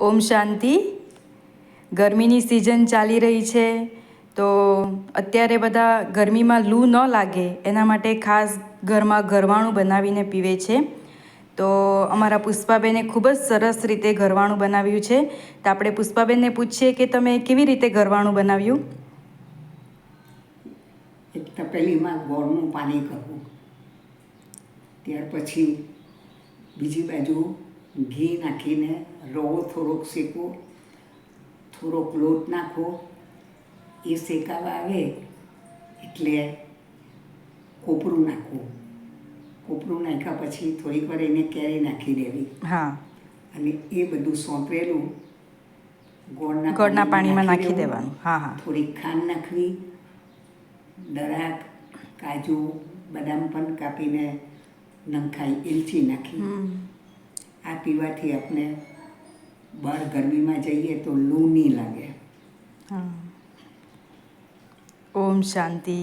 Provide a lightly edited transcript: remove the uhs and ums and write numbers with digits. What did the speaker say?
ઓમ શાંતિ. ગરમીની સિઝન ચાલી રહી છે, તો અત્યારે બધા ગરમીમાં લૂ ન લાગે એના માટે ખાસ ઘરમાં ગરવાણું બનાવીને પીવે છે. તો અમારા પુષ્પાબેને ખૂબ જ સરસ રીતે ગરવાણું બનાવ્યું છે. તો આપણે પુષ્પાબેનને પૂછીએ કે તમે કેવી રીતે ગરવાણું બનાવ્યું. એક તપેલીમાં ગોળનું પાણી કરવું, ત્યાર પછી બીજી બાજુ ઘી નાખીને રવો થોડોક શેકવો, થોડોક લોટ નાખવો. એ શેકાવા આવે એટલે કોપરું નાખવું. કોપરું નાખ્યા પછી થોડીક વાર એને કેરી નાખી દેવી. હા. અને એ બધું સોંતરેલું ગોળના પાણીમાં નાખી દેવાનું. હા હા. થોડીક ખાંડ નાખવી, દરાક, કાજુ, બદામ પણ કાપીને નંખાઈ, એલચી નાખી. આ પીવાથી આપણે બહાર ગરમીમાં જઈએ તો લૂ નહીં લાગે. ઓમ શાંતિ.